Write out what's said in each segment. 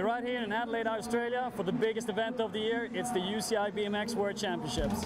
right here in Adelaide, Australia for the biggest event of the year. It's the UCI BMX World Championships.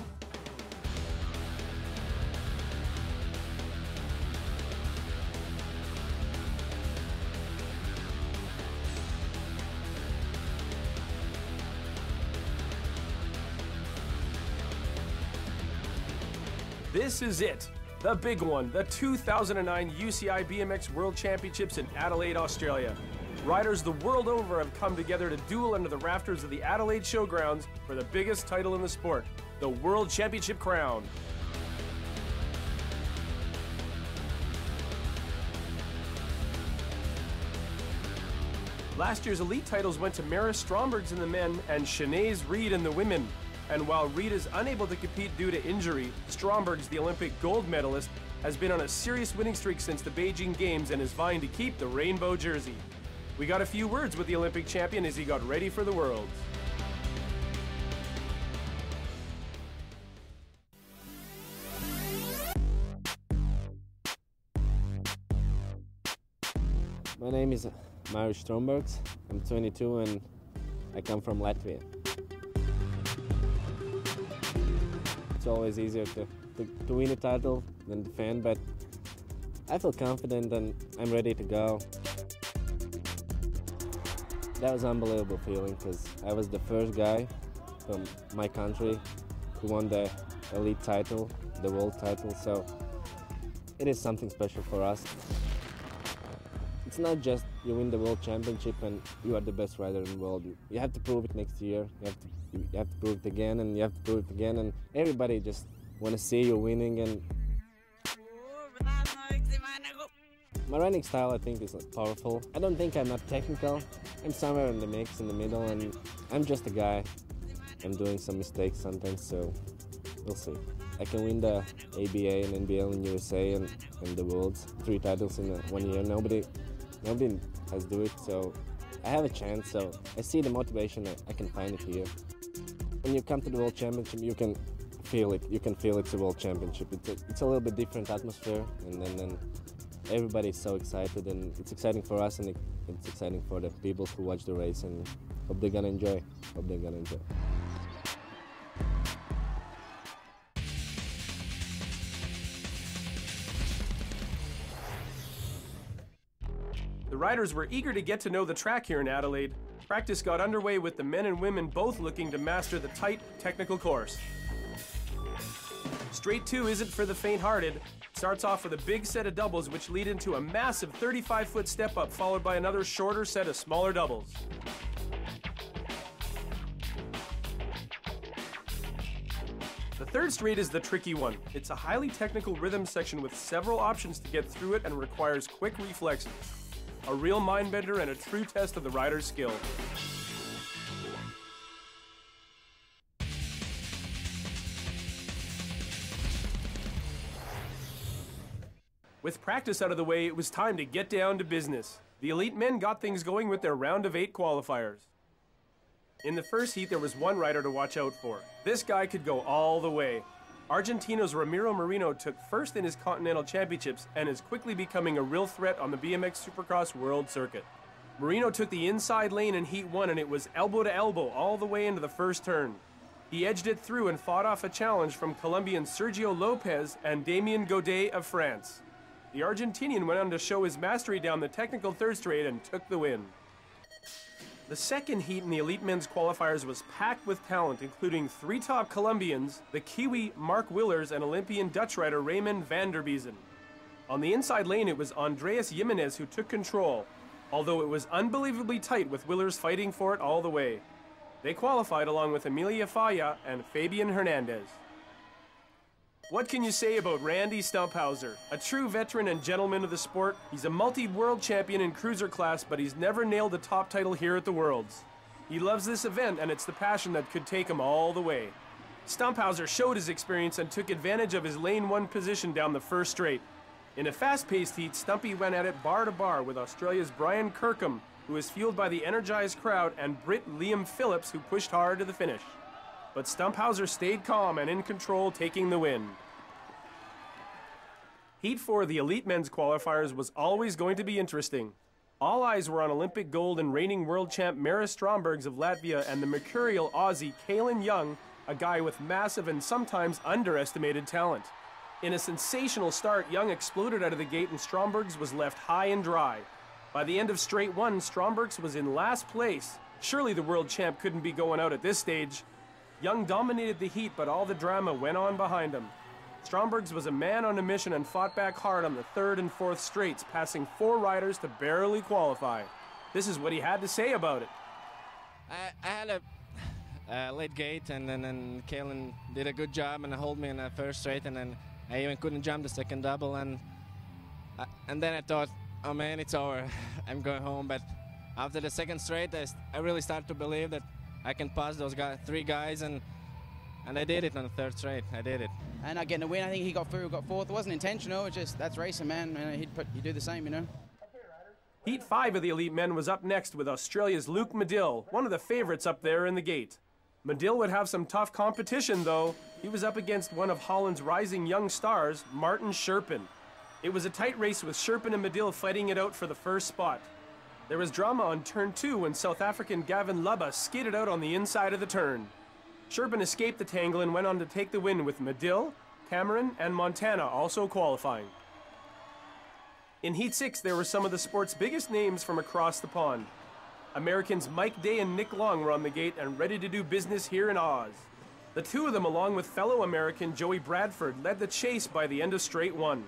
This is it, the big one, the 2009 UCI BMX World Championships in Adelaide, Australia. Riders the world over have come together to duel under the rafters of the Adelaide Showgrounds for the biggest title in the sport, the World Championship crown. Last year's elite titles went to Maris Strombergs in the men and Sinead Reid in the women. And while Reid is unable to compete due to injury, Strombergs, the Olympic gold medalist, has been on a serious winning streak since the Beijing Games and is vying to keep the rainbow jersey. We got a few words with the Olympic champion as he got ready for the Worlds. My name is Maris Strombergs. I'm 22 and I come from Latvia. It's always easier to win a title than defend, but I feel confident and I'm ready to go. That was an unbelievable feeling because I was the first guy from my country who won the elite title, the world title, so it is something special for us. It's not just you win the world championship and you are the best rider in the world. You have to prove it next year. You have to prove it again, and you have to prove it again, and everybody just want to see you winning. And my riding style, I think, is powerful. I don't think I'm not technical. I'm somewhere in the mix, in the middle, and I'm just a guy. I'm doing some mistakes sometimes, so we'll see. I can win the ABA and NBL in USA and the Worlds, 3 titles in 1 year. Nobody has do it, so I have a chance. So I see the motivation. I can find it here. When you come to the World Championship, you can feel it. You can feel it's a World Championship. It's a little bit different atmosphere, and then everybody's so excited, and it's exciting for us, and it's exciting for the people who watch the race, and hope they're gonna enjoy. Hope they're gonna enjoy. The riders were eager to get to know the track here in Adelaide. Practice got underway with the men and women both looking to master the tight, technical course. Straight 2 isn't for the faint-hearted. Starts off with a big set of doubles which lead into a massive 35-foot step-up followed by another shorter set of smaller doubles. The third straight is the tricky one. It's a highly technical rhythm section with several options to get through it and requires quick reflexes. A real mind-bender and a true test of the rider's skill. With practice out of the way, it was time to get down to business. The elite men got things going with their round of 8 qualifiers. In the first heat, there was one rider to watch out for. This guy could go all the way. Argentino's Ramiro Marino took first in his Continental Championships and is quickly becoming a real threat on the BMX Supercross World Circuit. Marino took the inside lane in Heat 1 and it was elbow to elbow all the way into the first turn. He edged it through and fought off a challenge from Colombian Sergio Lopez and Damien Godet of France. The Argentinian went on to show his mastery down the technical third straight and took the win. The second heat in the elite men's qualifiers was packed with talent, including 3 top Colombians, the Kiwi Mark Willers and Olympian Dutch rider Raymond van der Biezen. On the inside lane, it was Andreas Jimenez who took control, although it was unbelievably tight with Willers fighting for it all the way. They qualified along with Emilia Falla and Fabian Hernandez. What can you say about Randy Stumphauser? A true veteran and gentleman of the sport, he's a multi-world champion in cruiser class, but he's never nailed a top title here at the Worlds. He loves this event, and it's the passion that could take him all the way. Stumphauser showed his experience and took advantage of his lane 1 position down the first straight. In a fast-paced heat, Stumpy went at it bar to bar with Australia's Brian Kirkham, who was fueled by the energized crowd, and Brit Liam Phillips, who pushed hard to the finish. But Stumphauser stayed calm and in control, taking the win. Heat 4 of the elite men's qualifiers was always going to be interesting. All eyes were on Olympic gold and reigning world champ Maris Strombergs of Latvia and the mercurial Aussie Kalen Young, a guy with massive and sometimes underestimated talent. In a sensational start, Young exploded out of the gate and Strombergs was left high and dry. By the end of straight one, Strombergs was in last place. Surely the world champ couldn't be going out at this stage. Young dominated the heat, but all the drama went on behind him. Strombergs was a man on a mission and fought back hard on the third and fourth straights, passing 4 riders to barely qualify. This is what he had to say about it. I had a late gate, and then Kalen did a good job and hold me in the first straight, and then I even couldn't jump the second double, and then I thought, oh man, it's over. I'm going home. But after the second straight, I really started to believe that I can pass those 3 guys, and I did it on the third straight. I did it. And not getting a win. I think he got through, got fourth. It wasn't intentional. It's just, that's racing, man. And he'd do the same, you know. Heat 5 of the elite men was up next with Australia's Luke Medill, one of the favorites up there in the gate. Medill would have some tough competition, though. He was up against one of Holland's rising young stars, Martin Scherpen. It was a tight race with Scherpen and Medill fighting it out for the first spot. There was drama on turn 2 when South African Gavin Lubba skidded out on the inside of the turn. Scherpen escaped the tangle and went on to take the win with Medill, Cameron, and Montana also qualifying. In Heat 6, there were some of the sport's biggest names from across the pond. Americans Mike Day and Nick Long were on the gate and ready to do business here in Oz. The two of them, along with fellow American Joey Bradford, led the chase by the end of straight 1.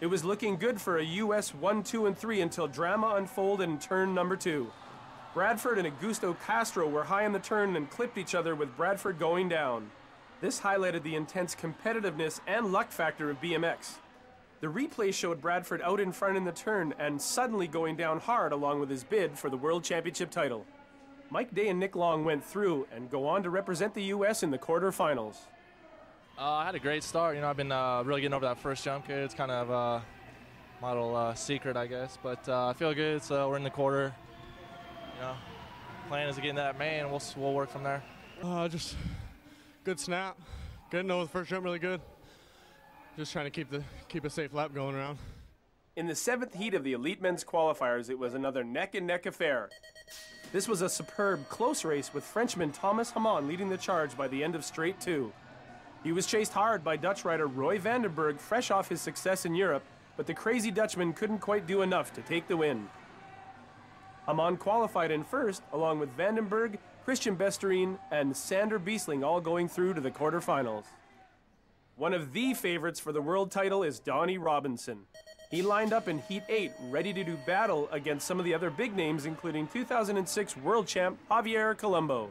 It was looking good for a US 1, 2, and 3 until drama unfolded in turn number 2. Bradford and Augusto Castro were high in the turn and clipped each other with Bradford going down. This highlighted the intense competitiveness and luck factor of BMX. The replay showed Bradford out in front in the turn and suddenly going down hard along with his bid for the World Championship title. Mike Day and Nick Long went through and go on to represent the US in the quarterfinals. I had a great start. You know, I've been really getting over that first jump kid. It's kind of my little secret, I guess. But I feel good, so we're in the quarter. You know, plan is to get into that main, and we'll work from there. Just good snap. Getting over the first jump really good. Just trying to keep a safe lap going around. In the 7th heat of the elite men's qualifiers, it was another neck-and-neck affair. This was a superb, close race with Frenchman Thomas Hamon leading the charge by the end of straight 2. He was chased hard by Dutch rider Roy Vandenberg, fresh off his success in Europe, but the crazy Dutchman couldn't quite do enough to take the win. Hamon qualified in first, along with Vandenberg, Christian Besterine, and Sander Biesling all going through to the quarterfinals. One of the favorites for the world title is Donnie Robinson. He lined up in Heat 8, ready to do battle against some of the other big names, including 2006 world champ Javier Colombo.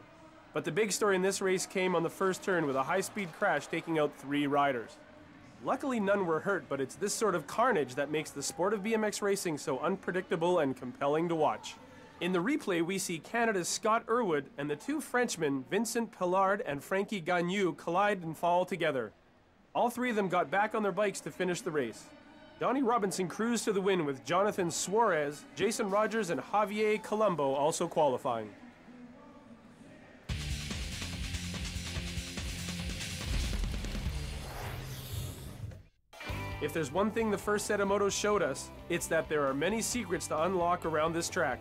But the big story in this race came on the first turn with a high-speed crash taking out 3 riders. Luckily, none were hurt, but it's this sort of carnage that makes the sport of BMX racing so unpredictable and compelling to watch. In the replay, we see Canada's Scott Irwood and the 2 Frenchmen, Vincent Pillard and Frankie Gagnou, collide and fall together. All 3 of them got back on their bikes to finish the race. Donnie Robinson cruised to the win with Jonathan Suarez, Jason Rogers, and Javier Colombo also qualifying. If there's one thing the first set of motos showed us, it's that there are many secrets to unlock around this track.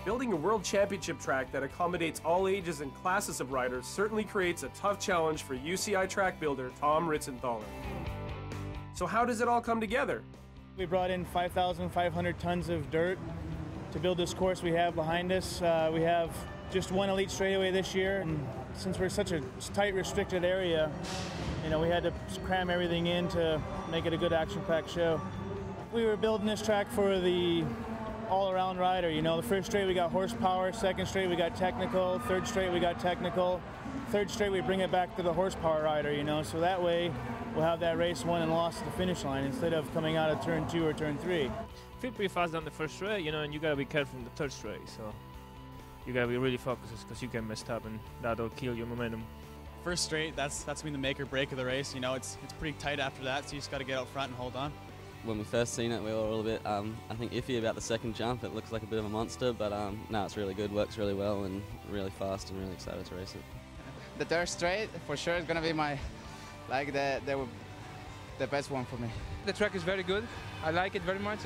Building a world championship track that accommodates all ages and classes of riders certainly creates a tough challenge for UCI track builder Tom Ritzenthaler. So how does it all come together? We brought in 5,500 tons of dirt to build this course we have behind us. We have just one elite straightaway this year, and since we're such a tight, restricted area, you know, we had to cram everything in to make it a good action-packed show. We were building this track for the all-around rider. You know, the first straight we got horsepower, second straight we got technical, third straight we got technical, third straight we bring it back to the horsepower rider, you know, so that way we'll have that race won and lost at the finish line instead of coming out of turn 2 or turn 3. Feel pretty fast on the first straight, you know, and you gotta be careful in the third straight, so you gotta be really focused because you can mess up and that'll kill your momentum. First straight, that's been the make or break of the race. You know, it's pretty tight after that, so you just got to get out front and hold on. When we first seen it, we were a little bit, I think, iffy about the second jump. It looks like a bit of a monster, but no, it's really good, works really well, and really fast, and really excited to race it. The third straight, for sure, is going to be my, like, the best one for me. The track is very good. I like it very much.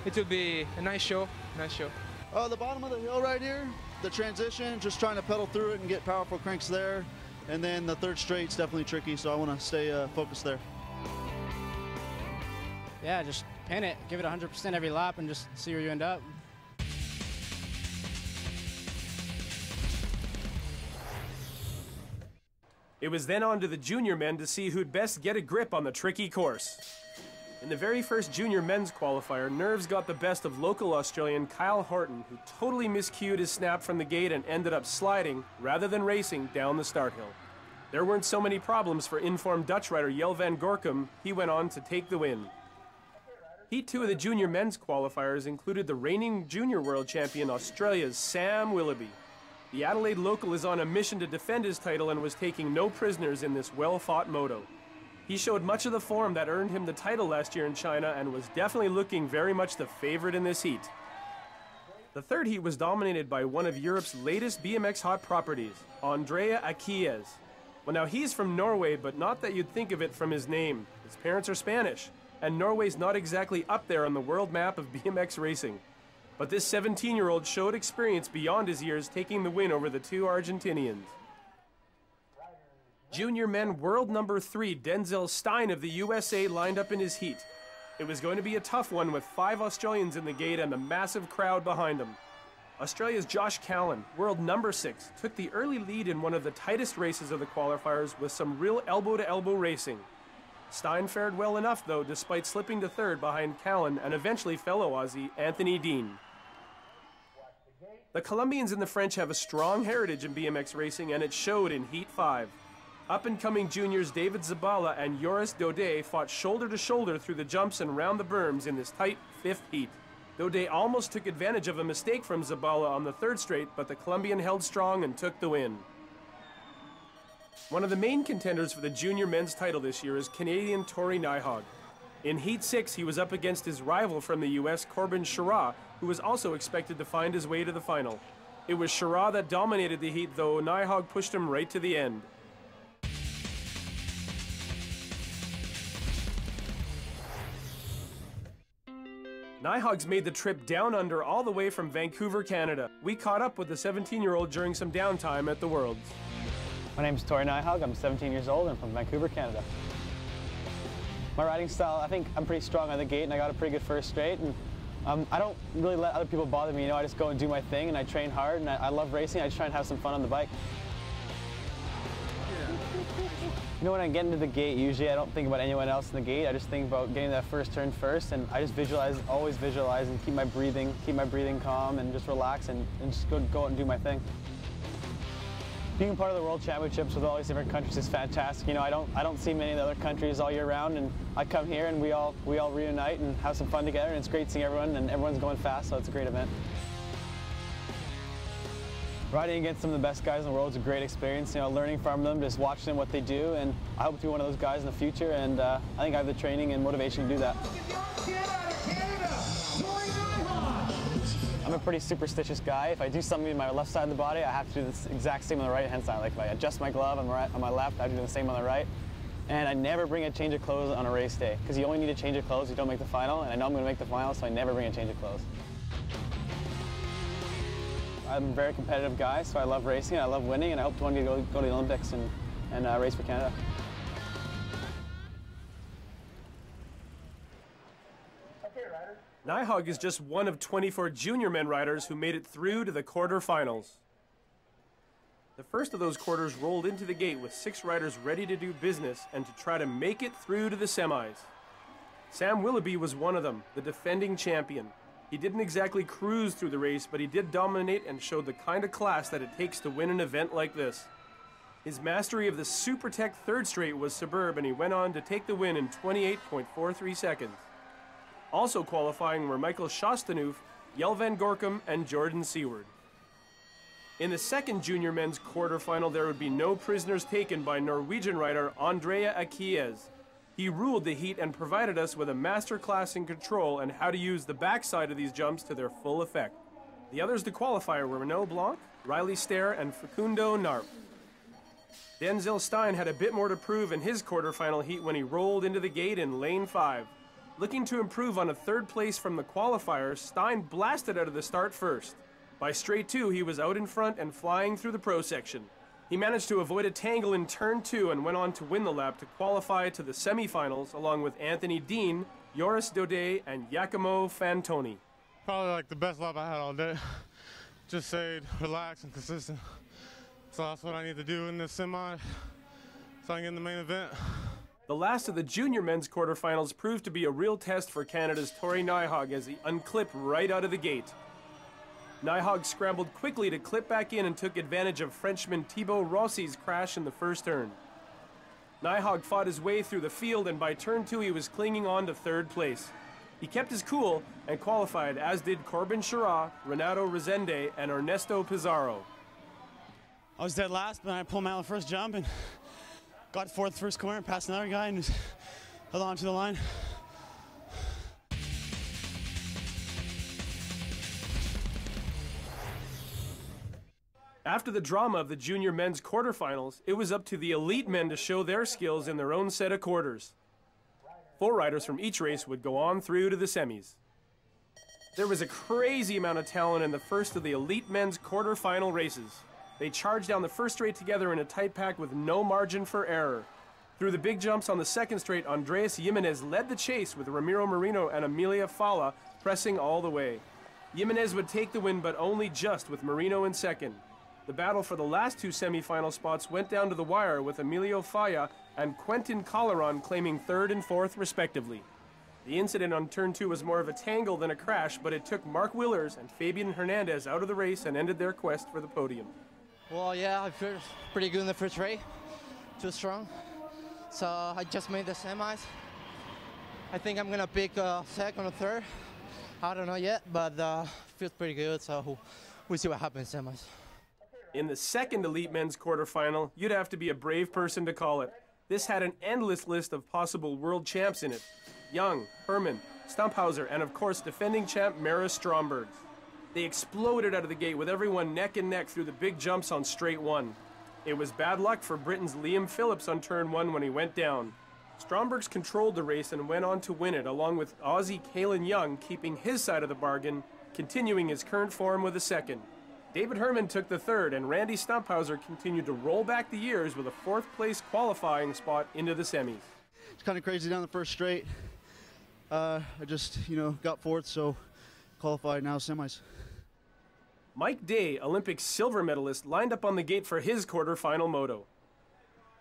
it will be a nice show. The bottom of the hill right here, the transition, just trying to pedal through it and get powerful cranks there. And then the third straight's definitely tricky, so I want to stay focused there. Yeah, just pin it, give it 100% every lap, and just see where you end up. It was then on to the junior men to see who'd best get a grip on the tricky course. In the very first junior men's qualifier, nerves got the best of local Australian Kyle Horton, who totally miscued his snap from the gate and ended up sliding, rather than racing, down the start hill. There weren't so many problems for informed Dutch rider Jelle van Gorkum. He went on to take the win. Heat 2 of the junior men's qualifiers included the reigning junior world champion Australia's Sam Willoughby. The Adelaide local is on a mission to defend his title and was taking no prisoners in this well-fought moto. He showed much of the form that earned him the title last year in China and was definitely looking very much the favorite in this heat. The third heat was dominated by one of Europe's latest BMX hot properties, Andrea Aquies. Well, now he's from Norway, but not that you'd think of it from his name. His parents are Spanish, and Norway's not exactly up there on the world map of BMX racing. But this 17-year-old showed experience beyond his years, taking the win over the two Argentinians. Junior men world number 3 Denzel Stein of the USA lined up in his heat. It was going to be a tough one with 5 Australians in the gate and a massive crowd behind him. Australia's Josh Callan, world number 6, took the early lead in one of the tightest races of the qualifiers with some real elbow-to-elbow racing. Stein fared well enough, though, despite slipping to third behind Callan and eventually fellow Aussie Anthony Dean. The Colombians and the French have a strong heritage in BMX racing, and it showed in Heat 5. Up-and-coming juniors David Zabala and Joris Daudet fought shoulder-to-shoulder through the jumps and round the berms in this tight 5th heat. Daudet almost took advantage of a mistake from Zabala on the third straight, but the Colombian held strong and took the win. One of the main contenders for the junior men's title this year is Canadian Tory Nyhog. In Heat 6, he was up against his rival from the US, Corbin Schirra, who was also expected to find his way to the final. It was Schirra that dominated the heat, though Nyhog pushed him right to the end. Nyhog's made the trip down under all the way from Vancouver, Canada. We caught up with the 17-year-old during some downtime at the Worlds. My name's Tory Nyhog. I'm 17 years old and from Vancouver, Canada. My riding style, I think I'm pretty strong on the gate and I got a pretty good first straight. And I don't really let other people bother me. You know, I just go and do my thing and I train hard and I love racing. I just try and have some fun on the bike. You know, when I get into the gate, usually I don't think about anyone else in the gate. I just think about getting that first turn first, and I just visualize, always visualize, and keep my breathing calm, and just relax and just go out and do my thing. Being part of the World Championships with all these different countries is fantastic. You know, I don't see many of the other countries all year round, and I come here and we all reunite and have some fun together, and it's great seeing everyone, and everyone's going fast, so it's a great event. Riding against some of the best guys in the world is a great experience. You know, learning from them, just watching them what they do, and I hope to be one of those guys in the future. And I think I have the training and motivation to do that. I'm a pretty superstitious guy. If I do something in my left side of the body, I have to do the exact same on the right-hand side. Like if I adjust my glove on my left, I have to do the same on the right. And I never bring a change of clothes on a race day, because you only need a change of clothes if you don't make the final. And I know I'm going to make the final, so I never bring a change of clothes. I'm a very competitive guy, so I love racing, I love winning, and I hope to one day go to the Olympics and race for Canada. Nyhog is just one of 24 junior men riders who made it through to the quarterfinals. The first of those quarters rolled into the gate with 6 riders ready to do business and to try to make it through to the semis. Sam Willoughby was one of them, the defending champion. He didn't exactly cruise through the race, but he did dominate and showed the kind of class that it takes to win an event like this. His mastery of the Super Tech third straight was superb, and he went on to take the win in 28.43 seconds. Also qualifying were Michael Shostanoof, Jelle van Gorkum, and Jordan Seward. In the second junior men's quarterfinal, there would be no prisoners taken by Norwegian rider Andrea Aquies. He ruled the heat and provided us with a master class in control and how to use the backside of these jumps to their full effect. The others to qualify were Renaud Blanc, Riley Stair, and Facundo Narp. Denzel Stein had a bit more to prove in his quarterfinal heat when he rolled into the gate in lane 5. Looking to improve on a third place from the qualifiers, Stein blasted out of the start first. By straight two, he was out in front and flying through the pro section. He managed to avoid a tangle in turn 2 and went on to win the lap to qualify to the semifinals along with Anthony Dean, Joris Daudet, and Giacomo Fantoni. Probably like the best lap I had all day. Just stayed relaxed and consistent. So that's what I need to do in this semi so I can get in the main event. The last of the junior men's quarterfinals proved to be a real test for Canada's Tori Nyhog as he unclipped right out of the gate. Nyhog scrambled quickly to clip back in and took advantage of Frenchman Thibaut Rossi's crash in the first turn. Nyhog fought his way through the field, and by turn 2 he was clinging on to third place. He kept his cool and qualified, as did Corbin Chirac, Renato Rezende, and Ernesto Pizarro. I was dead last, but I pulled him out of the first jump and got fourth first corner, passed another guy, and just held on to the line. After the drama of the junior men's quarterfinals, it was up to the elite men to show their skills in their own set of quarters. 4 riders from each race would go on through to the semis. There was a crazy amount of talent in the first of the elite men's quarterfinal races. They charged down the first straight together in a tight pack with no margin for error. Through the big jumps on the second straight, Andreas Jimenez led the chase with Ramiro Marino and Emilia Falla pressing all the way. Jimenez would take the win, but only just, with Marino in second. The battle for the last 2 semifinal spots went down to the wire, with Emilio Falla and Quentin Calleron claiming 3rd and 4th respectively. The incident on turn 2 was more of a tangle than a crash, but it took Mark Willers and Fabian Hernandez out of the race and ended their quest for the podium. Well, yeah, I feel pretty good in the first race. Too strong. So I just made the semis. I think I'm gonna pick second or third. I don't know yet, but feels pretty good, so we'll see what happens in semis. In the second elite men's quarterfinal, you'd have to be a brave person to call it. This had an endless list of possible world champs in it. Young, Herman, Stumphauser, and of course defending champ Maris Stromberg. They exploded out of the gate with everyone neck and neck through the big jumps on straight 1. It was bad luck for Britain's Liam Phillips on turn 1 when he went down. Stromberg's controlled the race and went on to win it, along with Aussie Kalen Young keeping his side of the bargain, continuing his current form with a second. David Herman took the 3rd, and Randy Stumphauser continued to roll back the years with a 4th place qualifying spot into the semis. It's kind of crazy down the first straight. I just, got 4th, so qualified now semis. Mike Day, Olympic silver medalist, lined up on the gate for his quarterfinal moto.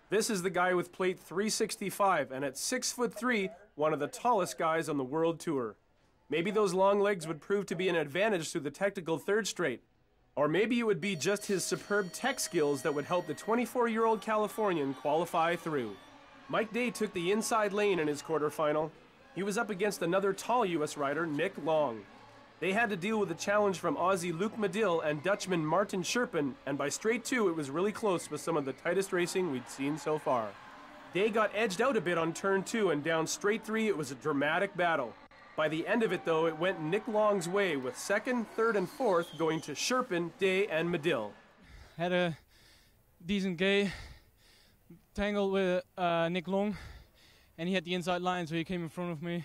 This is the guy with plate 365, and at 6'3", one of the tallest guys on the world tour. Maybe those long legs would prove to be an advantage through the technical 3rd straight. Or maybe it would be just his superb tech skills that would help the 24-year-old Californian qualify through. Mike Day took the inside lane in his quarterfinal. He was up against another tall U.S. rider, Nick Long. They had to deal with a challenge from Aussie Luc Medill and Dutchman Martin Scherpen, and by straight 2 it was really close with some of the tightest racing we'd seen so far. Day got edged out a bit on turn 2, and down straight 3 it was a dramatic battle. By the end of it, though, it went Nick Long's way, with 2nd, 3rd, and 4th going to Scherpen, Day, and Medill. Had a decent gate, tangled with Nick Long, and he had the inside line, so he came in front of me.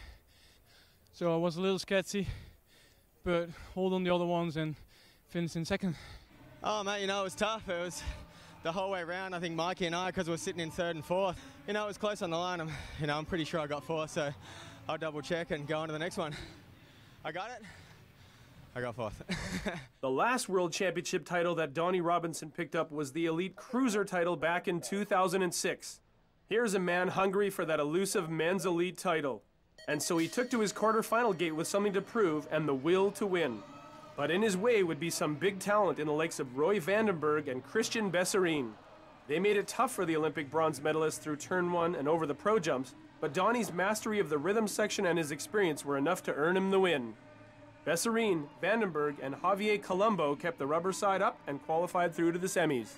So I was a little sketchy, but hold on the other ones and finished in 2nd. Oh, mate, it was tough. It was the whole way around. I think Mikey and I, because we're sitting in 3rd and 4th, it was close on the line. I'm pretty sure I got 4th, so I'll double check and go on to the next one. I got it. I got 4th. The last World Championship title that Donnie Robinson picked up was the Elite Cruiser title back in 2006. Here's a man hungry for that elusive men's elite title. And so he took to his quarterfinal gate with something to prove and the will to win. But in his way would be some big talent in the likes of Roy Vandenberg and Christian Besserine. They made it tough for the Olympic bronze medalist through turn 1 and over the pro jumps, but Donnie's mastery of the rhythm section and his experience were enough to earn him the win. Besserine, Vandenberg, and Javier Colombo kept the rubber side up and qualified through to the semis.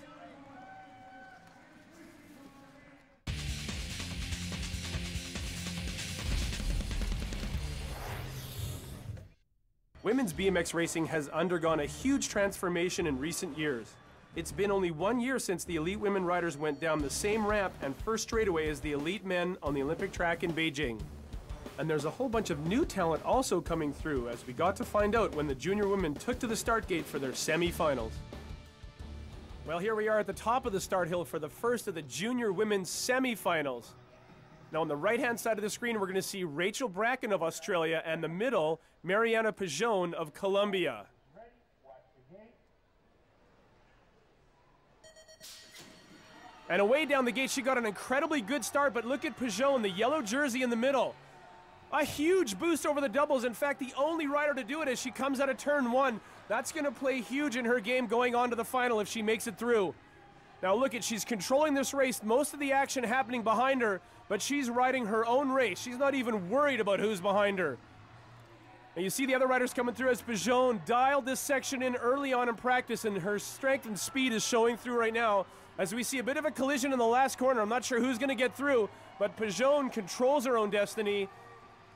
Women's BMX racing has undergone a huge transformation in recent years. It's been only 1 year since the elite women riders went down the same ramp and first straightaway as the elite men on the Olympic track in Beijing. And there's a whole bunch of new talent also coming through, as we got to find out when the junior women took to the start gate for their semi-finals. Well, here we are at the top of the start hill for the first of the junior women's semi-finals. Now on the right-hand side of the screen, we're going to see Rachel Bracken of Australia, and the middle, Mariana Pajone of Colombia. And away down the gate, she got an incredibly good start, but look at Pajone, the yellow jersey in the middle. A huge boost over the doubles. In fact, the only rider to do it as she comes out of turn one. That's going to play huge in her game going on to the final if she makes it through. Now look at, she's controlling this race, most of the action happening behind her, but she's riding her own race. She's not even worried about who's behind her. And you see the other riders coming through as Pajone dialed this section in early on in practice, and her strength and speed is showing through right now as we see a bit of a collision in the last corner. I'm not sure who's going to get through, but Pajone controls her own destiny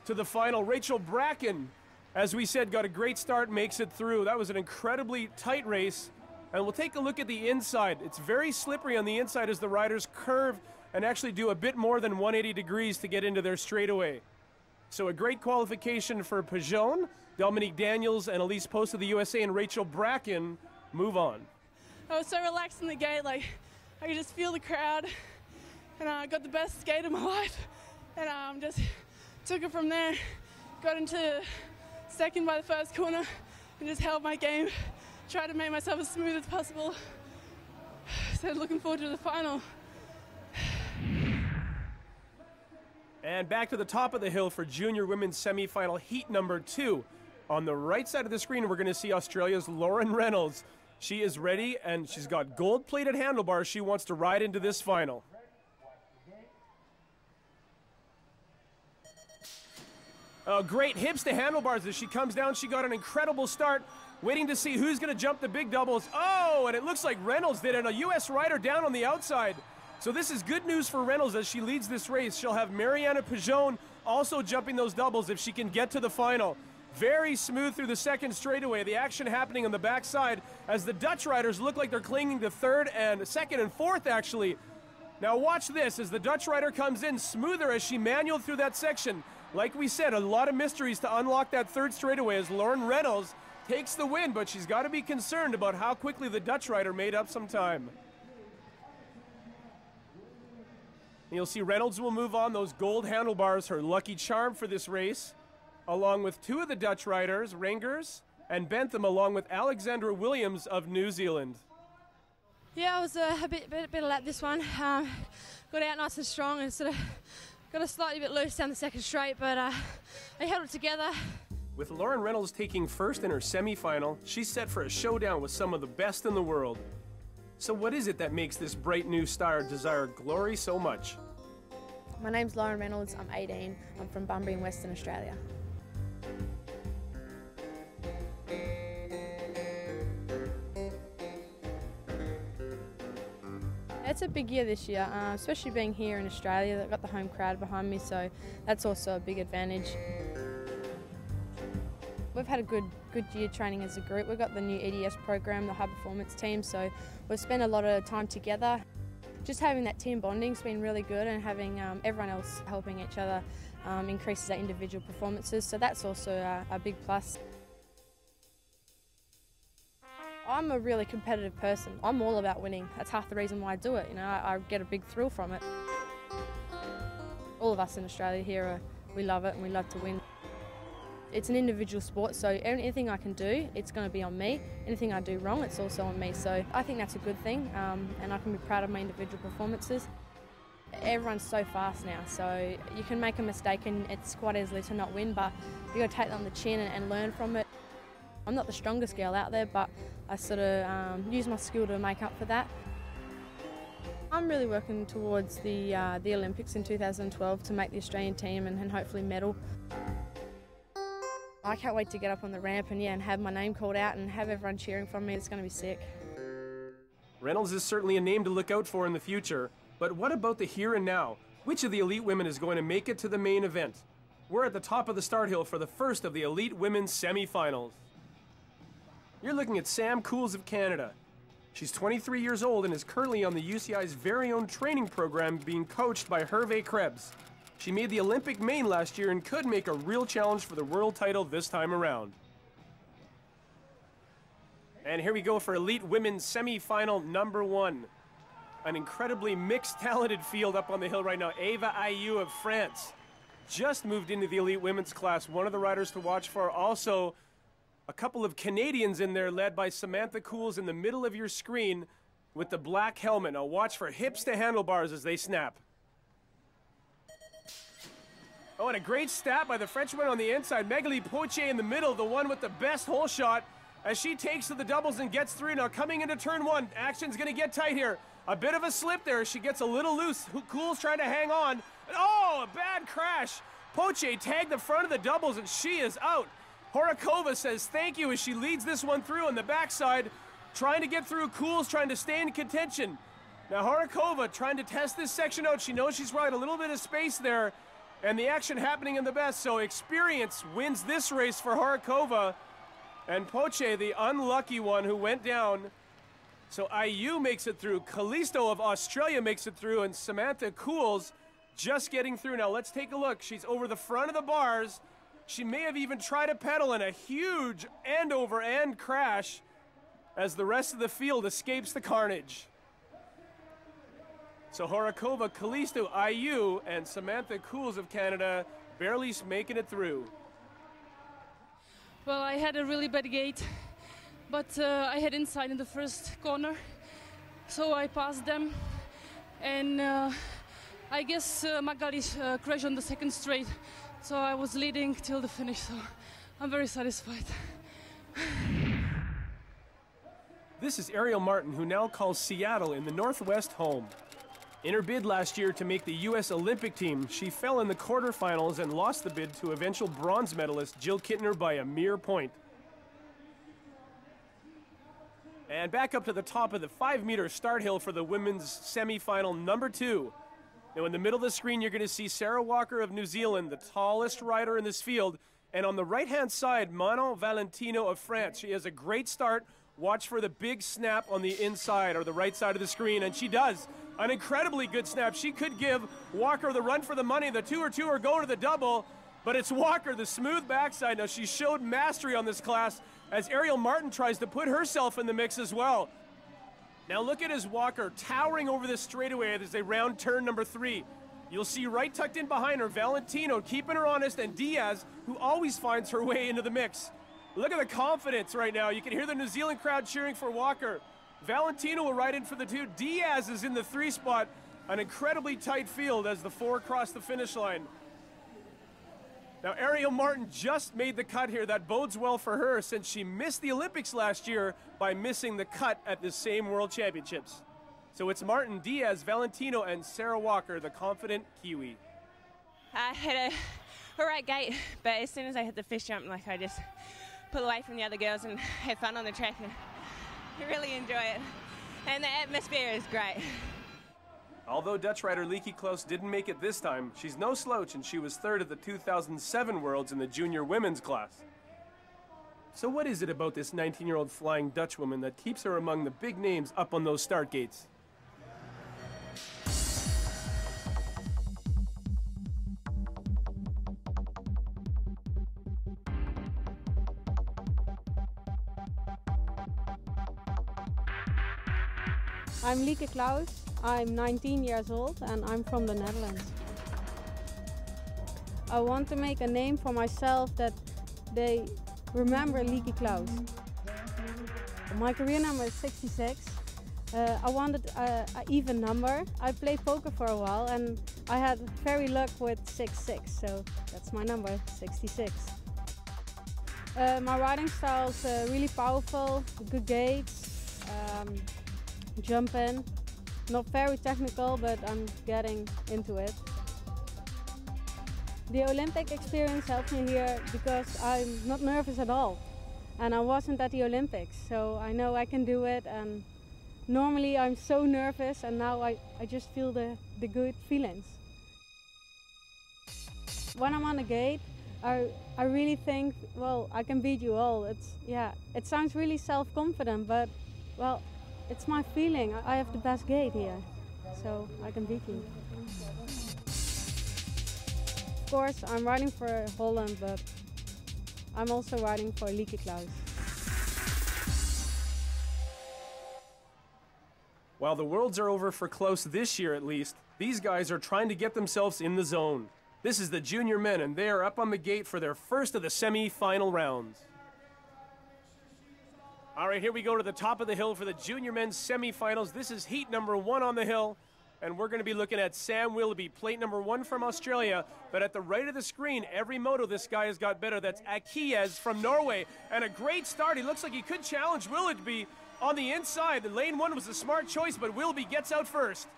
to the final. Rachel Bracken, as we said, got a great start, makes it through. That was an incredibly tight race. And we'll take a look at the inside. It's very slippery on the inside as the riders curve and actually do a bit more than 180 degrees to get into their straightaway. So a great qualification for Pajone. Dominique Daniels and Elise Post of the USA and Rachel Bracken move on. I was so relaxed in the gate, like I could just feel the crowd, and I got the best skate of my life, and just took it from there. Got into second by the first corner and just held my game. Tried to make myself as smooth as possible. So looking forward to the final. And back to the top of the hill for junior women's semi-final heat number 2. On the right side of the screen, we're going to see Australia's Lauren Reynolds. She is ready, and she's got gold-plated handlebars. She wants to ride into this final. Great hips to handlebars as she comes down. She got an incredible start. Waiting to see who's going to jump the big doubles. Oh, and it looks like Reynolds did, and a U.S. rider down on the outside. So this is good news for Reynolds as she leads this race. She'll have Mariana Pajone also jumping those doubles if she can get to the final. Very smooth through the second straightaway. The action happening on the backside as the Dutch riders look like they're clinging to second and fourth, actually. Now watch this as the Dutch rider comes in smoother as she manualed through that section. Like we said, a lot of mysteries to unlock that third straightaway as Lauren Reynolds takes the win, but she's got to be concerned about how quickly the Dutch rider made up some time. And you'll see Reynolds will move on. Those gold handlebars, her lucky charm for this race, along with 2 of the Dutch riders, Rangers and Bentham, along with Alexandra Williams of New Zealand. Yeah, I was a bit late this one. Got out nice and strong and sort of got a slightly bit loose down the second straight, but I held it together. With Lauren Reynolds taking first in her semi-final, she's set for a showdown with some of the best in the world. So what is it that makes this bright new star desire glory so much? My name's Lauren Reynolds, I'm 18, I'm from Bunbury in Western Australia. It's a big year this year, especially being here in Australia. I've got the home crowd behind me, so that's also a big advantage. We've had a good year training as a group. We've got the new EDS program, the high performance team, so we've spent a lot of time together. Just having that team bonding's been really good, and having everyone else helping each other increases our individual performances, so that's also a big plus. I'm a really competitive person. I'm all about winning. That's half the reason why I do it. You know, I get a big thrill from it. All of us in Australia here, we love it and we love to win. It's an individual sport, so anything I can do, it's going to be on me. Anything I do wrong, it's also on me. So I think that's a good thing, and I can be proud of my individual performances. Everyone's so fast now, so you can make a mistake and it's quite easily to not win, but you've got to take that on the chin and learn from it. I'm not the strongest girl out there, but I sort of use my skill to make up for that. I'm really working towards the Olympics in 2012 to make the Australian team and hopefully medal. I can't wait to get up on the ramp and have my name called out and have everyone cheering for me. It's going to be sick. Reynolds is certainly a name to look out for in the future, but what about the here and now? Which of the elite women is going to make it to the main event? We're at the top of the start hill for the first of the elite women's semi-finals. You're looking at Sam Cools of Canada. She's 23 years old and is currently on the UCI's very own training program being coached by Hervé Krebs. She made the Olympic main last year and could make a real challenge for the world title this time around. And here we go for elite women's semi-final number 1. An incredibly mixed, talented field up on the hill right now. Eva Ayew of France just moved into the elite women's class. One of the riders to watch for. Also, a couple of Canadians in there led by Samantha Cools in the middle of your screen with the black helmet. Now watch for hips to handlebars as they snap. Oh, and a great stab by the Frenchwoman on the inside. Magali Poitier in the middle, the one with the best hole shot as she takes to the doubles and gets through. Now coming into turn 1, action's gonna get tight here. A bit of a slip there. She gets a little loose. Cool's trying to hang on. Oh, a bad crash. Poitier tagged the front of the doubles and she is out. Horakova says thank you as she leads this one through on the backside, trying to get through. Cool's trying to stay in contention. Now Horakova trying to test this section out. She knows she's right, a little bit of space there, and the action happening in the best. So experience wins this race for Horakova, and Poitier, the unlucky one who went down. So Ayew makes it through, Callisto of Australia makes it through, and Samantha Cools just getting through. Now let's take a look. She's over the front of the bars. She may have even tried to pedal in a huge end-over-end crash as the rest of the field escapes the carnage. So Horakova, Callisto, Ayew, and Samantha Cools of Canada barely making it through. Well, I had a really bad gate, but I had inside in the first corner, so I passed them, and I guess Magali crashed on the second straight, so I was leading till the finish, so I'm very satisfied. This is Ariel Martin, who now calls Seattle in the Northwest home. In her bid last year to make the U.S. Olympic team, she fell in the quarterfinals and lost the bid to eventual bronze medalist Jill Kittner by a mere point. And back up to the top of the 5-meter start hill for the women's semi-final number 2. Now in the middle of the screen, you're going to see Sarah Walker of New Zealand, the tallest rider in this field. And on the right-hand side, Manon Valentino of France. She has a great start. Watch for the big snap on the inside or the right side of the screen, and she does. An incredibly good snap. She could give Walker the run for the money. The 2 are going to the double, but it's Walker, the smooth backside. Now she showed mastery on this class as Ariel Martin tries to put herself in the mix as well. Now look at his Walker towering over this straightaway as they round turn number 3. You'll see right tucked in behind her, Valentino keeping her honest, and Diaz, who always finds her way into the mix. Look at the confidence right now. You can hear the New Zealand crowd cheering for Walker. Valentino will ride in for the 2. Diaz is in the 3 spot. An incredibly tight field as the 4 cross the finish line. Now Ariel Martin just made the cut here. That bodes well for her since she missed the Olympics last year by missing the cut at the same World Championships. So it's Martin, Diaz, Valentino, and Sarah Walker, the confident Kiwi. I had a right gate, but as soon as I hit the fish jump, I just pull away from the other girls and have fun on the track and really enjoy it. And the atmosphere is great. Although Dutch rider Lieke Klaus didn't make it this time, she's no slouch and she was 3rd at the 2007 Worlds in the junior women's class. So what is it about this 19-year-old flying Dutch woman that keeps her among the big names up on those start gates? I'm Lieke Klaus, I'm 19 years old and I'm from the Netherlands. I want to make a name for myself that they remember Lieke Klaus. My career number is 66. I wanted an even number. I played poker for a while and I had very luck with 66, so that's my number, 66. My riding style is really powerful, good gates, jump in. Not very technical, but I'm getting into it. The Olympic experience helped me here because I'm not nervous at all. And I wasn't at the Olympics, so I know I can do it. And normally I'm so nervous, and now I just feel the good feelings. When I'm on the gate, I really think, well, I can beat you all. It sounds really self-confident, but, well, it's my feeling. I have the best gate here, so I can beat you. course, I'm riding for Holland, but I'm also riding for Lieke Klaus. While the Worlds are over for Klaus this year at least, these guys are trying to get themselves in the zone. This is the junior men, and they are up on the gate for their first of the semi-final rounds. All right, here we go to the top of the hill for the junior men's semi-finals. This is heat number 1 on the hill, and we're going to be looking at Sam Willoughby, plate number 1 from Australia. But at the right of the screen, every moto this guy has got better. That's Akies from Norway, and a great start. He looks like he could challenge Willoughby on the inside. The lane 1 was a smart choice, but Willoughby gets out first.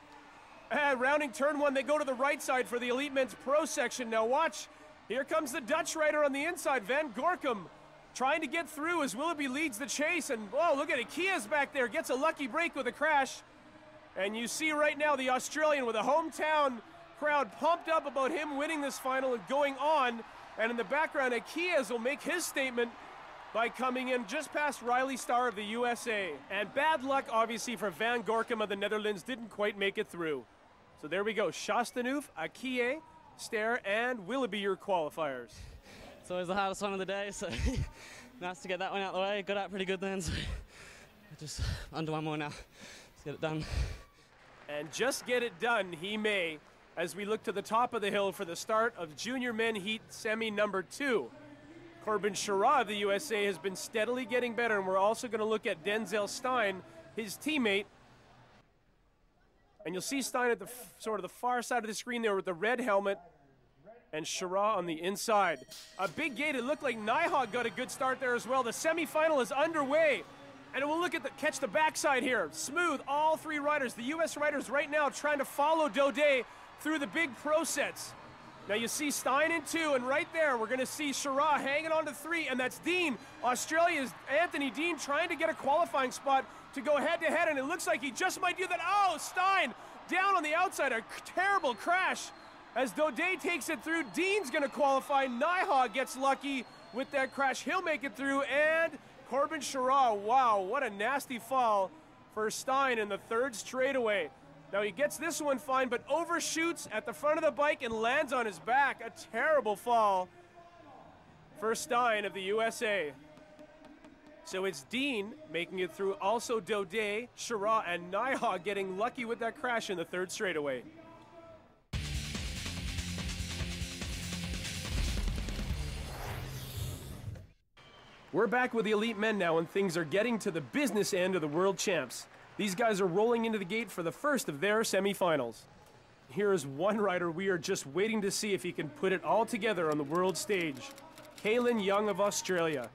Rounding turn 1, they go to the right side for the Elite Men's Pro section. Now watch, here comes the Dutch rider on the inside, Van Gorkum, trying to get through as Willoughby leads the chase. And oh, look at it, Kia's back there, gets a lucky break with a crash. And you see right now the Australian with a hometown crowd pumped up about him winning this final and going on. And in the background, Akias will make his statement by coming in just past Riley Starr of the USA. And bad luck, obviously, for Van Gorkum of the Netherlands, didn't quite make it through. So there we go, Chastanoof, Akie, Ster, and Willoughby, your qualifiers. It's always the hardest one of the day, so nice to get that one out of the way. Got out pretty good then, so just under one more now. Let's get it done. And just get it done, he may, as we look to the top of the hill for the start of junior men heat semi number 2. Corbin Schirra of the USA has been steadily getting better, and we're also going to look at Denzel Stein, his teammate. And you'll see Stein at the sort of the far side of the screen there with the red helmet, and Schirra on the inside. A big gate. It looked like Nijhag got a good start there as well. The semifinal is underway, and we'll look at catch the backside here. Smooth, all 3 riders. The U.S. riders right now trying to follow Daudet through the big pro sets. Now you see Stein in 2, and right there we're going to see Schirra hanging on to 3, and that's Dean. Australia's Anthony Dean trying to get a qualifying spot to go head-to-head, and it looks like he just might do that. Oh, Stein down on the outside, a terrible crash as Daudet takes it through. Dean's going to qualify. Nijhag gets lucky with that crash. He'll make it through, and Corbin Schirra, wow, what a nasty fall for Stein in the 3rd straightaway. Now he gets this one fine, but overshoots at the front of the bike and lands on his back. A terrible fall for Stein of the USA. So it's Dean making it through, also Daudet, Schirra, and Nijhag getting lucky with that crash in the 3rd straightaway. We're back with the elite men now, and things are getting to the business end of the World Champs. These guys are rolling into the gate for the first of their semifinals. Here is one rider we are just waiting to see if he can put it all together on the world stage. Caelan Young of Australia.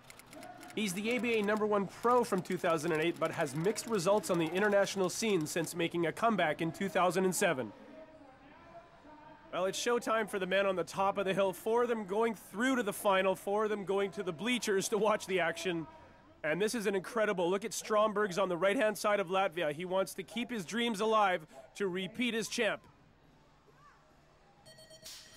He's the ABA #1 pro from 2008, but has mixed results on the international scene since making a comeback in 2007. Well, it's showtime for the men on the top of the hill. 4 of them going through to the final, 4 of them going to the bleachers to watch the action. And this is an incredible look at Stromberg's on the right-hand side of Latvia. He wants to keep his dreams alive to repeat as champ.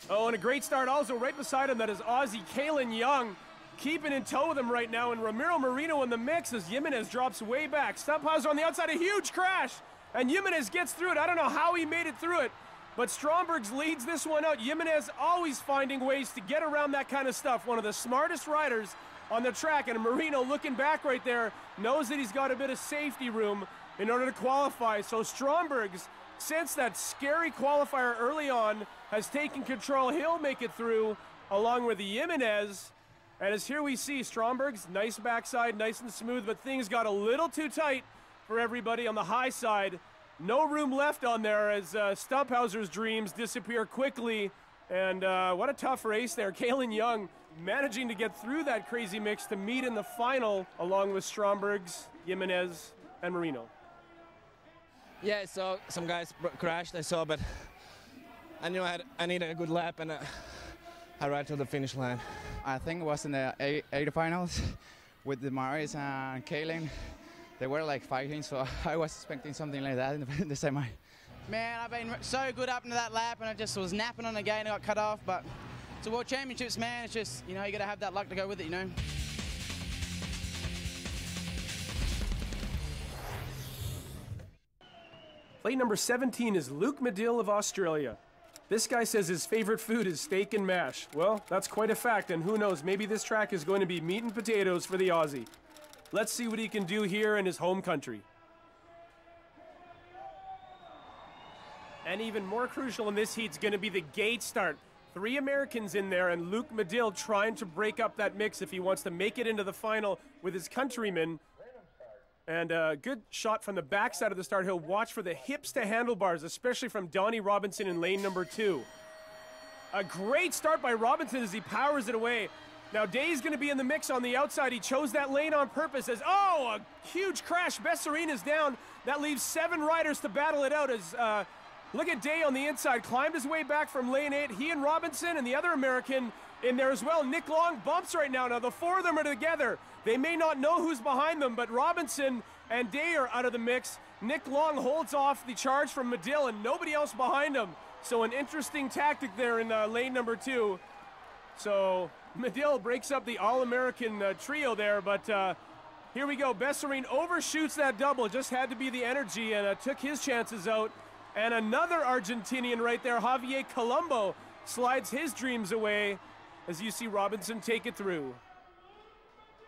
Oh, and a great start also right beside him. That is Aussie Caelan Young, keeping in tow with him right now. And Ramiro Marino in the mix as Jimenez drops way back. Stumphauser on the outside, a huge crash. And Jimenez gets through it. I don't know how he made it through it, but Stromberg's leads this one out. Jimenez always finding ways to get around that kind of stuff. One of the smartest riders on the track, and Marino looking back right there, knows that he's got a bit of safety room in order to qualify. So Stromberg's, since that scary qualifier early on, has taken control. He'll make it through along with Jimenez. And as here we see Stromberg's nice backside, nice and smooth, but things got a little too tight for everybody on the high side. No room left on there as Stumphauser's dreams disappear quickly. And what a tough race there. Caelan Young managing to get through that crazy mix to meet in the final along with Stromberg's, Jimenez, and Marino. Yeah, so some guys crashed, I saw, but I knew I needed a good lap, and I ride to the finish line. I think it was in the A finals with the Maris and Caelan. They were like fighting, so I was expecting something like that in the semi. Man, I've been so good up into that lap, and I just was napping on the gate and got cut off. But it's a World Championships, man. It's just, you know, you got to have that luck to go with it, you know. Plate number 17 is Luke Medill of Australia. This guy says his favorite food is steak and mash. Well, that's quite a fact, and who knows, maybe this track is going to be meat and potatoes for the Aussie. Let's see what he can do here in his home country. And even more crucial in this heat is going to be the gate start. 3 Americans in there, and Luke Medill trying to break up that mix if he wants to make it into the final with his countrymen. And a good shot from the backside of the start. He'll watch for the hips to handlebars, especially from Donnie Robinson in lane number 2. A great start by Robinson as he powers it away. Now Day's going to be in the mix on the outside. He chose that lane on purpose as, oh, a huge crash. Bessarine is down. That leaves 7 riders to battle it out as, look at Day on the inside. Climbed his way back from lane 8. He and Robinson and the other American in there as well. Nick Long bumps right now. Now the 4 of them are together. They may not know who's behind them, but Robinson and Day are out of the mix. Nick Long holds off the charge from Medill and nobody else behind him. So an interesting tactic there in lane number 2. So Medill breaks up the All-American trio there, but here we go. Bessarine overshoots that double. Just had to be the energy and took his chances out. And another Argentinian right there, Javier Colombo, slides his dreams away as you see Robinson take it through.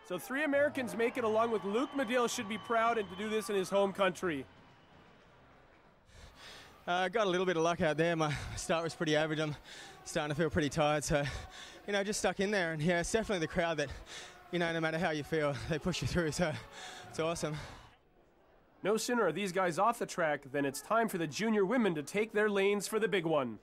So 3 Americans make it, along with Luke Medill. Should be proud and to do this in his home country. Got a little bit of luck out there. My start was pretty average. I'm starting to feel pretty tired. So, you know, just stuck in there. And yeah, it's definitely the crowd that, you know, no matter how you feel, they push you through. So it's awesome. No sooner are these guys off the track than it's time for the junior women to take their lanes for the big one.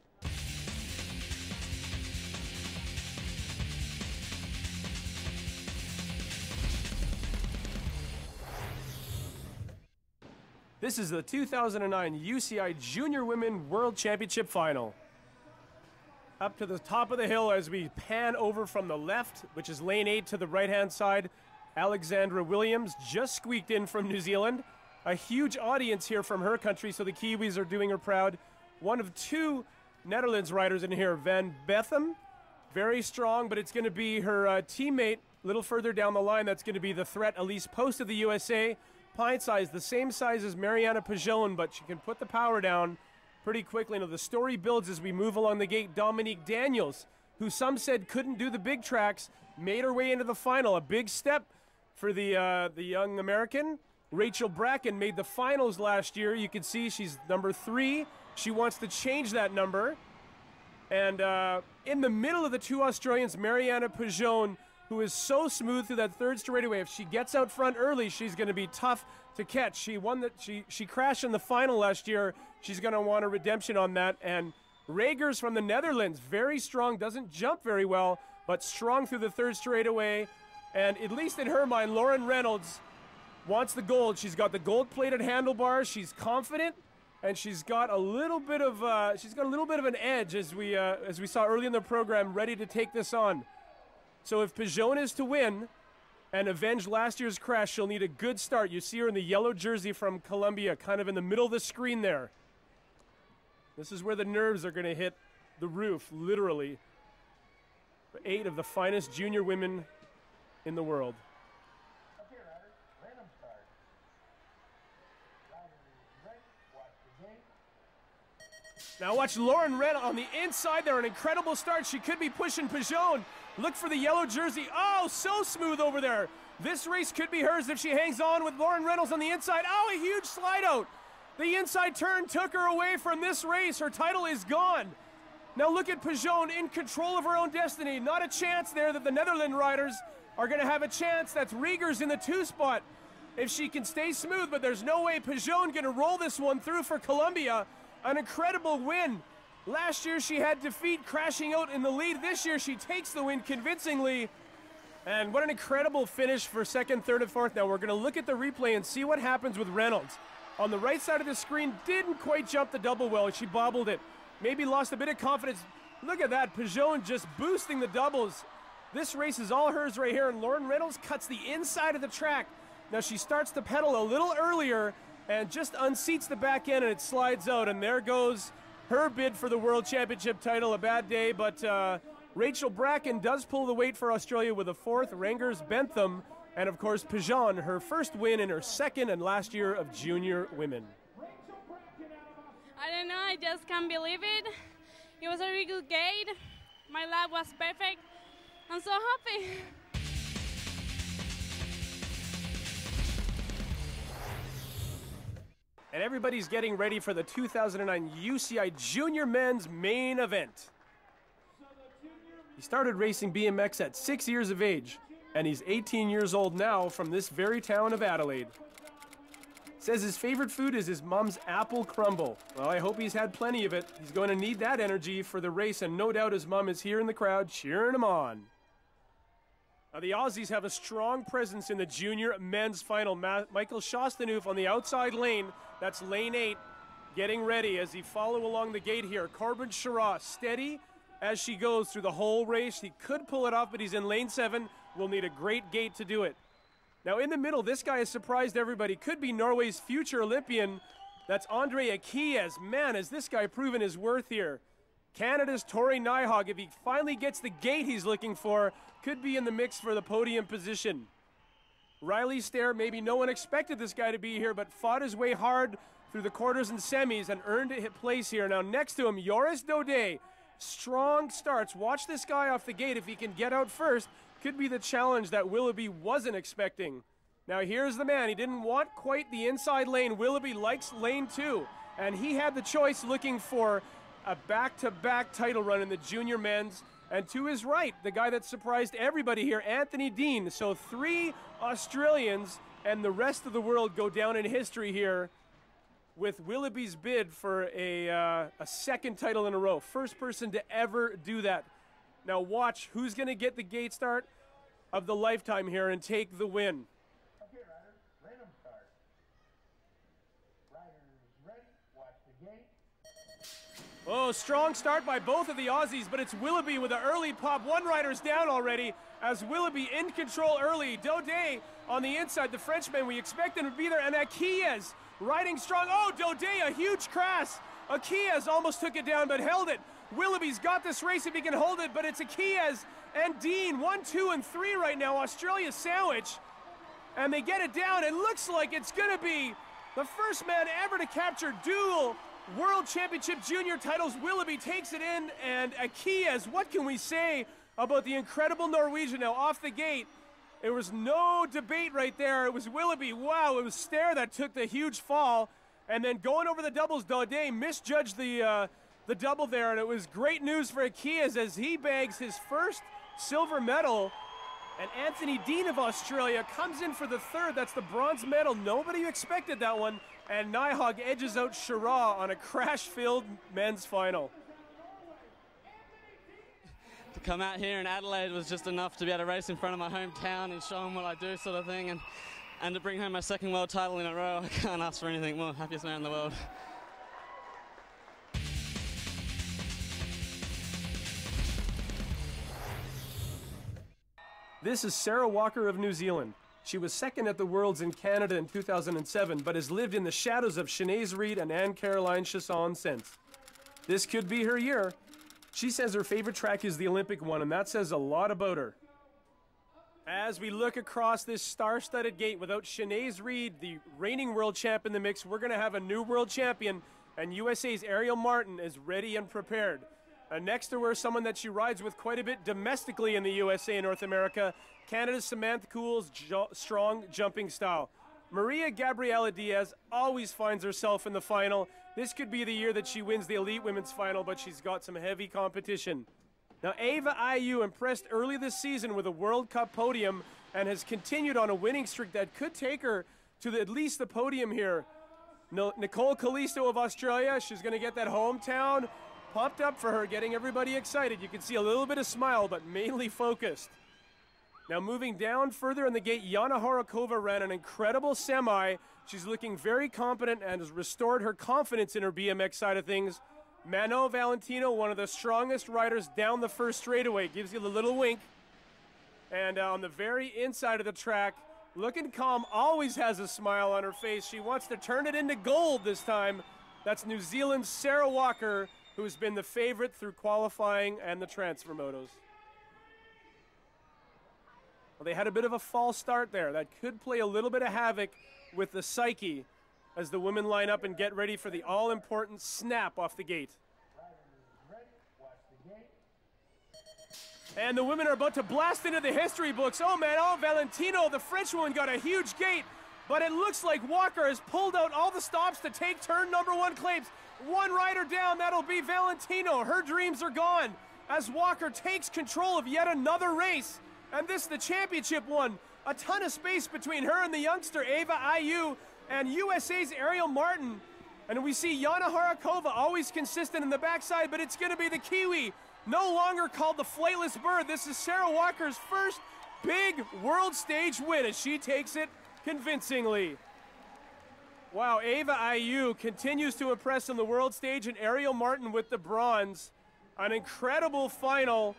This is the 2009 UCI Junior Women World Championship Final. Up to the top of the hill as we pan over from the left, which is lane 8, to the right-hand side. Alexandra Williams just squeaked in from New Zealand. A huge audience here from her country, so the Kiwis are doing her proud. One of 2 Netherlands riders in here, Van Betham. Very strong, but it's going to be her teammate a little further down the line. That's going to be the threat, Elise Post of the USA. Pint size, the same size as Mariana Pajon, but she can put the power down pretty quickly. Now the story builds as we move along the gate. Dominique Daniels, who some said couldn't do the big tracks, made her way into the final. A big step for the young American. Rachel Bracken made the finals last year. You can see she's number 3. She wants to change that number. And in the middle of the 2 Australians, Mariana Pajon, who is so smooth through that 3rd straightaway. If she gets out front early, she's going to be tough to catch. She crashed in the final last year. She's going to want a redemption on that. And Regers from the Netherlands, very strong, doesn't jump very well, but strong through the 3rd straightaway. And at least in her mind, Lauren Reynolds wants the gold. She's got the gold-plated handlebars. She's confident, and she's got a little bit of an edge as we saw early in the program, ready to take this on. So if Pajon is to win and avenge last year's crash, she'll need a good start. You see her in the yellow jersey from Colombia, kind of in the middle of the screen there. This is where the nerves are going to hit the roof, literally. 8 of the finest junior women in the world. Now watch Lauren Reynolds on the inside there, an incredible start. She could be pushing Pajon. Look for the yellow jersey. Oh, so smooth over there. This race could be hers if she hangs on with Lauren Reynolds on the inside. Oh, a huge slide out. The inside turn took her away from this race. Her title is gone. Now look at Pajon in control of her own destiny. Not a chance there that the Netherlands riders are going to have a chance. That's Regers in the 2 spot if she can stay smooth, but there's no way Pajon going to roll this one through for Colombia. An incredible win. Last year she had defeat, crashing out in the lead. This year she takes the win convincingly. And what an incredible finish for 2nd, 3rd, and 4th. Now we're going to look at the replay and see what happens with Reynolds. On the right side of the screen, didn't quite jump the double well. She bobbled it. Maybe lost a bit of confidence. Look at that, Pajon just boosting the doubles. This race is all hers right here, and Lauren Reynolds cuts the inside of the track. Now she starts to pedal a little earlier and just unseats the back end, and it slides out, and there goes her bid for the World Championship title. A bad day, but Rachel Bracken does pull the weight for Australia with a 4th, Rangers Bentham, and of course Pajon, her first win in her 2nd and last year of junior women. I don't know, I just can't believe it. It was a really good gate. My lap was perfect. I'm so happy. And everybody's getting ready for the 2009 UCI Junior Men's main event. He started racing BMX at 6 years of age, and he's 18 years old now from this very town of Adelaide. Says his favorite food is his mom's apple crumble. Well, I hope he's had plenty of it. He's going to need that energy for the race, and no doubt his mom is here in the crowd cheering him on. Now, the Aussies have a strong presence in the junior men's final. Michael Shostanouf on the outside lane, that's lane 8, getting ready as he follow along the gate here. Corbin Shara steady as she goes through the whole race. He could pull it off, but he's in lane 7. Will need a great gate to do it. Now in the middle, this guy has surprised everybody. Could be Norway's future Olympian. That's Andre Akias. Man, has this guy proven his worth here. Canada's Tori Nyhog, if he finally gets the gate he's looking for, could be in the mix for the podium position. Riley Stair, maybe no one expected this guy to be here, but fought his way hard through the quarters and semis and earned a place here. Now next to him, Joris Daudet. Strong starts. Watch this guy off the gate. If he can get out first, could be the challenge that Willoughby wasn't expecting. Now here's the man. He didn't want quite the inside lane. Willoughby likes lane 2, and he had the choice looking for a back-to-back title run in the junior men's. And to his right, the guy that surprised everybody here, Anthony Dean. So 3 Australians and the rest of the world go down in history here with Willoughby's bid for a second title in a row. First person to ever do that. Now watch who's going to get the gate start of the lifetime here and take the win. Okay, riders, let them start. Riders ready, watch the gate. Oh, strong start by both of the Aussies, but it's Willoughby with an early pop. One rider's down already as Willoughby in control early. Daudet on the inside, the Frenchman, we expect him to be there, and Akias riding strong. Oh, Daudet, a huge crash. Akias almost took it down, but held it. Willoughby's got this race if he can hold it, but it's Akias and Dean, 1, 2, and 3 right now. Australia sandwich, and they get it down. It looks like it's going to be the first man ever to capture dual World Championship junior titles. Willoughby takes it in, and Akias, what can we say about the incredible Norwegian? Now off the gate, there was no debate right there. It was Willoughby. Wow, it was Stair that took the huge fall, and then going over the doubles, Daudet misjudged the double there, and it was great news for Akias as he bags his first silver medal. And Anthony Dean of Australia comes in for the 3rd. That's the bronze medal. Nobody expected that one. And Nyhog edges out Shara on a crash-filled men's final. To come out here in Adelaide was just enough to be able to race in front of my hometown and show them what I do, sort of thing. And to bring home my 2nd world title in a row, I can't ask for anything more. Happiest man in the world. This is Sarah Walker of New Zealand. She was 2nd at the Worlds in Canada in 2007, but has lived in the shadows of Sinead Reid and Anne-Caroline Chasson since. This could be her year. She says her favorite track is the Olympic one, and that says a lot about her. As we look across this star-studded gate, without Sinead Reid, the reigning world champ in the mix, we're going to have a new world champion, and USA's Ariel Martin is ready and prepared. Next to her, someone that she rides with quite a bit domestically in the USA and North America, Canada's Samantha Cool's strong jumping style. Maria Gabriela Diaz always finds herself in the final. This could be the year that she wins the elite women's final, but she's got some heavy competition. Now, Ava Ayu impressed early this season with a World Cup podium and has continued on a winning streak that could take her to at least the podium here. Nicole Callisto of Australia, she's going to get that hometown pumped up for her, getting everybody excited. You can see a little bit of smile, but mainly focused. Now moving down further in the gate, Yana Horakova ran an incredible semi. She's looking very competent and has restored her confidence in her BMX side of things. Mano Valentino, one of the strongest riders down the first straightaway, gives you the little wink. And on the very inside of the track, looking calm, always has a smile on her face. She wants to turn it into gold this time. That's New Zealand's Sarah Walker, who's been the favorite through qualifying and the transfer motos. Well, they had a bit of a false start there. That could play a little bit of havoc with the psyche as the women line up and get ready for the all-important snap off the gate. And the women are about to blast into the history books. Oh man, oh, Valentino, the French woman, got a huge gate. But it looks like Walker has pulled out all the stops to take turn number 1 claims. One rider down, that'll be Valentino. Her dreams are gone as Walker takes control of yet another race. And this is the championship one. A ton of space between her and the youngster, Ava Ayu, and USA's Ariel Martin. And we see Yana Harakova always consistent in the backside, but it's going to be the Kiwi. No longer called the flightless bird. This is Sarah Walker's first big world stage win as she takes it convincingly. Wow, Ava Ayu continues to impress on the world stage, and Ariel Martin with the bronze. An incredible final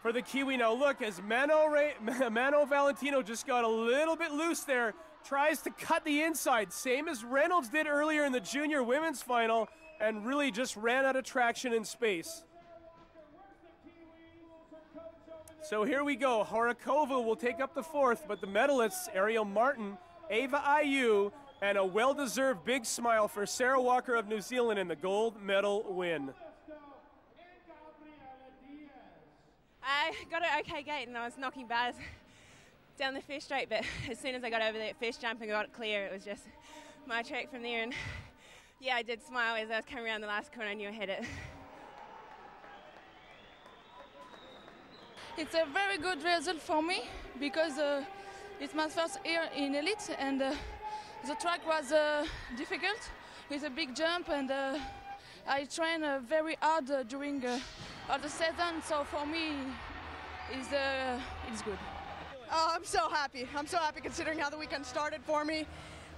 for the Kiwi. Now look, as Mano Valentino just got a little bit loose there, tries to cut the inside, same as Reynolds did earlier in the junior women's final, and really just ran out of traction in space. So here we go. Harakova will take up the 4th, but the medalists, Ariel Martin, Ava Ayu, and a well-deserved big smile for Sarah Walker of New Zealand in the gold medal win. I got an okay gate and I was knocking bars down the first straight, but as soon as I got over that first jump and got it clear, it was just my track from there. And yeah, I did smile as I was coming around the last corner. I knew I had it. It's a very good result for me because it's my first year in elite, and the track was difficult with a big jump, and I trained very hard during all the season, so for me it's good. Oh, I'm so happy. I'm so happy considering how the weekend started for me.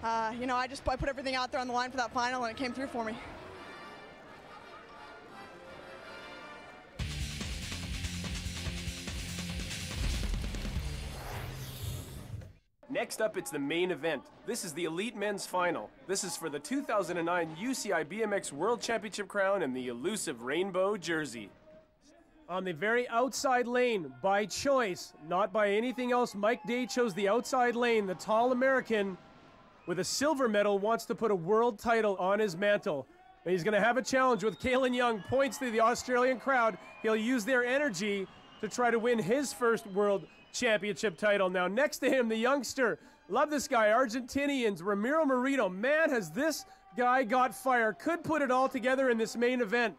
You know, I put everything out there on the line for that final, and it came through for me. Next up, it's the main event. This is the Elite Men's Final. This is for the 2009 UCI BMX World Championship crown in the elusive rainbow jersey. On the very outside lane, by choice, not by anything else, Mike Day chose the outside lane. The tall American with a silver medal wants to put a world title on his mantle. And he's going to have a challenge with Kalen Young. Points to the Australian crowd. He'll use their energy to try to win his first world championship title. Now next to him, the youngster, love this guy, Argentinians, Ramiro Moreno. Man, has this guy got fire. Could put it all together in this main event.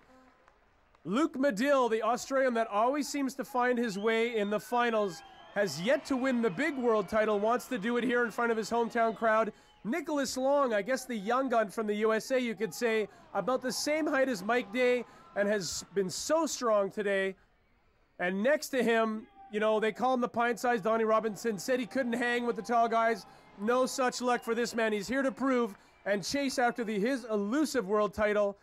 Luke Medill, the Australian that always seems to find his way in the finals, has yet to win the big world title, wants to do it here in front of his hometown crowd. Nicholas Long, I guess the young gun from the USA, you could say, about the same height as Mike Day and has been so strong today. And next to him, you know, they call him the pint-sized Donnie Robinson, said he couldn't hang with the tall guys. No such luck for this man. He's here to prove and chase after his elusive world title.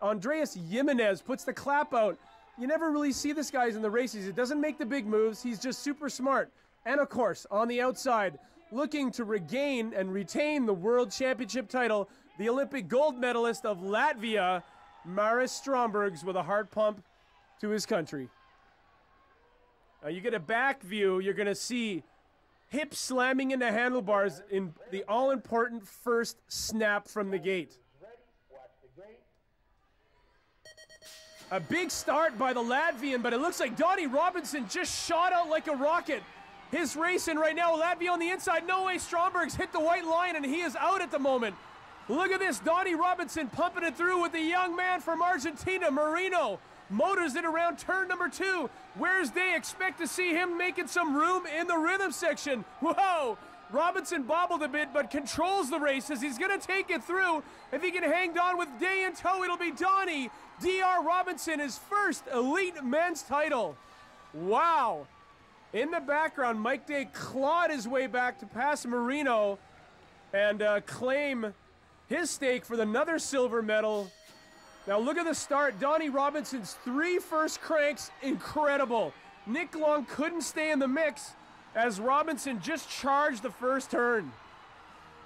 Andreas Jimenez puts the clap out. You never really see this guy in the races. He doesn't make the big moves. He's just super smart. And of course, on the outside, looking to regain and retain the world championship title, the Olympic gold medalist of Latvia, Maris Strombergs, with a heart pump to his country. Now you get a back view, you're going to see hips slamming into handlebars in the all-important first snap from the gate. A big start by the Latvian, but it looks like Donnie Robinson just shot out like a rocket. His racing right now, Latvia on the inside. No way, Stromberg's hit the white line and he is out at the moment. Look at this, Donnie Robinson pumping it through with the young man from Argentina, Moreno. Motors it around turn number 2. Where's Day? Expect to see him making some room in the rhythm section. Whoa! Robinson bobbled a bit, but controls the races. He's going to take it through. If he can hang on with Day in tow, it'll be Donnie. D.R. Robinson, his first elite men's title. Wow. In the background, Mike Day clawed his way back to pass Moreno and claim his stake for another silver medal. Now look at the start. Donnie Robinson's 3 first cranks, incredible. Nick Long couldn't stay in the mix as Robinson just charged the first turn.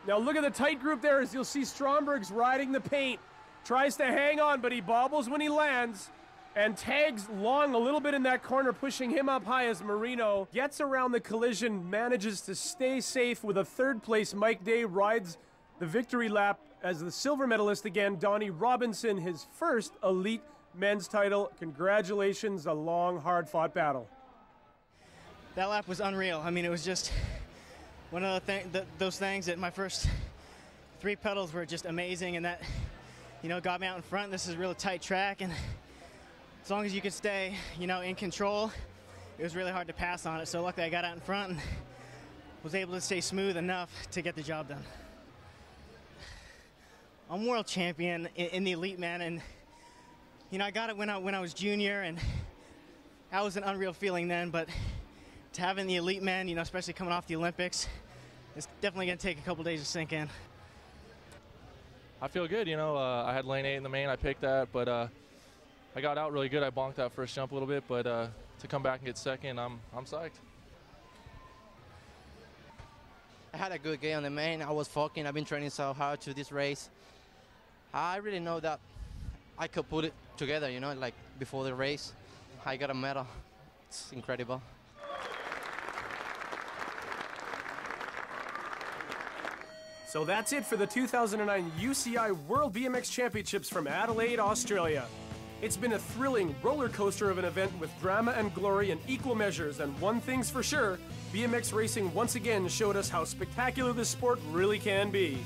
Now look at the tight group there as you'll see Stromberg's riding the paint. Tries to hang on, but he bobbles when he lands and tags Long a little bit in that corner, pushing him up high as Moreno gets around the collision, manages to stay safe with a 3rd place. Mike Day rides the victory lap as the silver medalist again. Donnie Robinson, his first elite men's title. Congratulations, a long, hard-fought battle. That lap was unreal. I mean, it was just one of those things that my first 3 pedals were just amazing, and that, you know, got me out in front. This is a really tight track, and as long as you can stay, you know, in control, it was really hard to pass on it. So luckily I got out in front and was able to stay smooth enough to get the job done. I'm world champion in the elite men, and you know, I got it when I was junior, and that was an unreal feeling then, but to have it in the elite men, you know, especially coming off the Olympics, it's definitely going to take a couple days to sink in. I feel good, you know. I had lane 8 in the main, I picked that, but I got out really good. I bonked that first jump a little bit, but to come back and get second, I'm psyched. I had a good game on the main. I was focusing. I've been training so hard to this race. I really know that I could put it together, you know, like before the race. I got a medal. It's incredible. So that's it for the 2009 UCI World BMX Championships from Adelaide, Australia. It's been a thrilling roller coaster of an event with drama and glory in equal measures, and one thing's for sure, BMX racing once again showed us how spectacular this sport really can be.